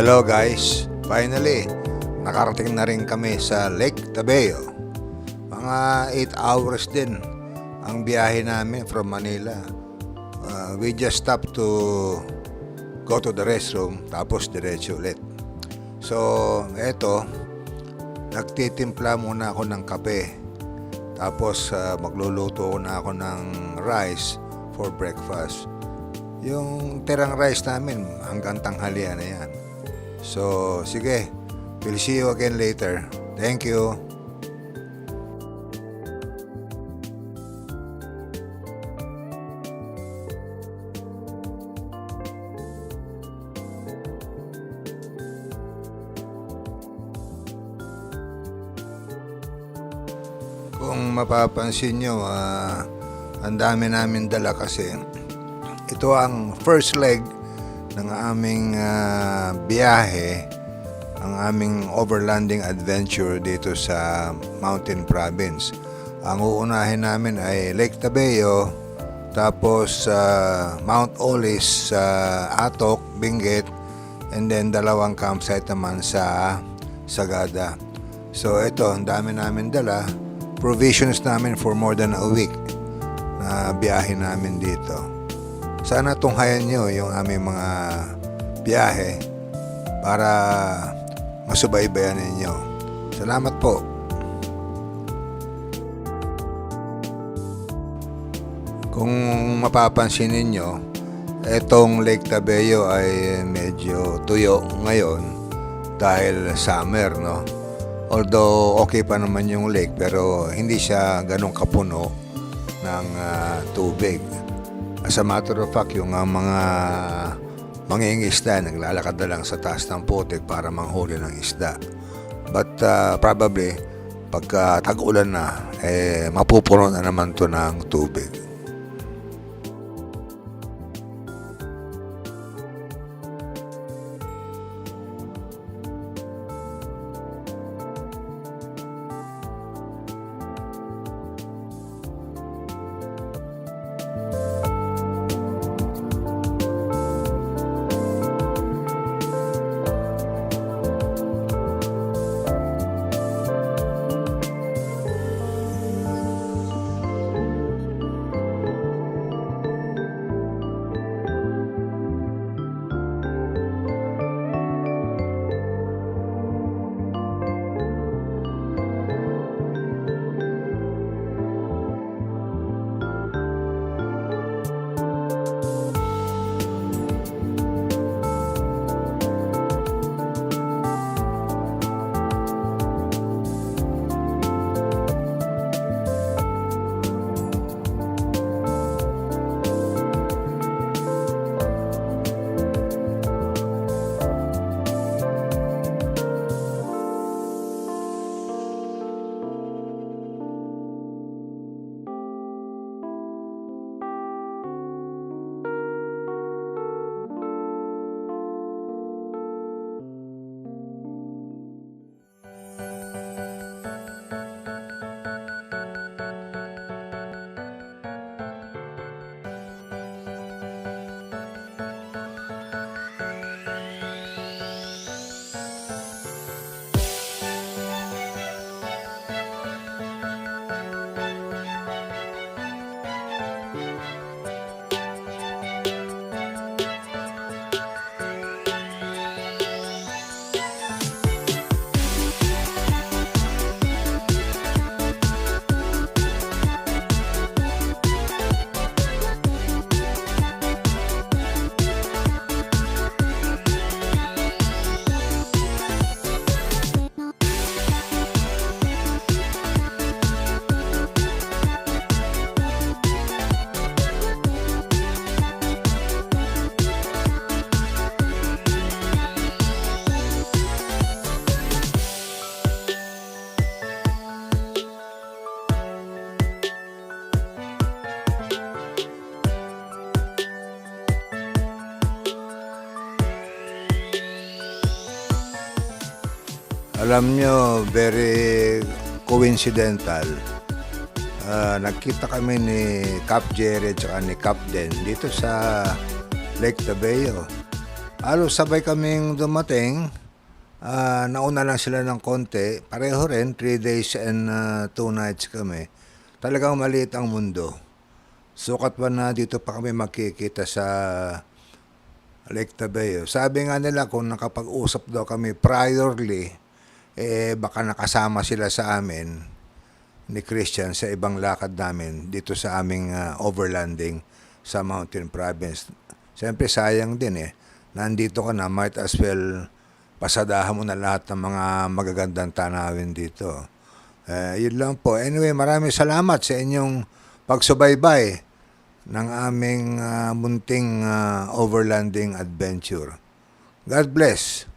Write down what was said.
Hello guys, finally nakarating na rin kami sa Lake Tabeo. Mga 8 hours din ang biyahe namin from Manila. We just stopped to go to the restroom, tapos diretso ulit. So eto, nagtitimpla muna ako ng kape, tapos magluluto na ako ng rice for breakfast. Yung tirang rice namin hanggang tanghalian na yan. So, sige. We'll see you again later. Thank you. Kung mapapansin nyo, ang dami namin dala kasi ito ang first leg ng aming biyahe, ang aming overlanding adventure dito sa Mountain Province. Ang uunahin namin ay Lake Tabeo, tapos Mount Olis sa Atok, Benguet, and then dalawang campsite naman sa Sagada. So ito, ang dami namin dala. Provisions namin for more than a week na biyahe namin dito. Sana tunghayan nyo yung aming mga biyahe para masubaybayan ninyo. Salamat po. Kung mapapansin ninyo, etong Lake Tabeo ay medyo tuyo ngayon dahil summer, no? Although okay pa naman yung lake, pero hindi siya ganun kapuno ng tubig. As a matter of fact, yung mga mangingisda naglalakad na lang sa taas ng putik para manghuli ng isda. But probably, pagka tag-ulan na, mapupuno na naman to ng tubig. Alam nyo, very coincidental. Nagkita kami ni Cap Jerry at ni Cap Den dito sa Lake Tabeo. Halos sabay kaming dumating. Nauna lang sila ng konti. Pareho rin, 3 days and 2 nights kami. Talagang maliit ang mundo. Sukat pa na dito pa kami magkikita sa Lake Tabeo. Sabi nga nila kung nakapag-usap daw kami priorly, baka nakasama sila sa amin ni Christian sa ibang lakad namin dito sa aming overlanding sa Mountain Province. Siyempre sayang din Nandito ka na, might as well pasadahan mo na lahat ng mga magagandang tanawin dito. Yun lang po. Anyway, maraming salamat sa inyong pagsubaybay ng aming munting overlanding adventure. God bless.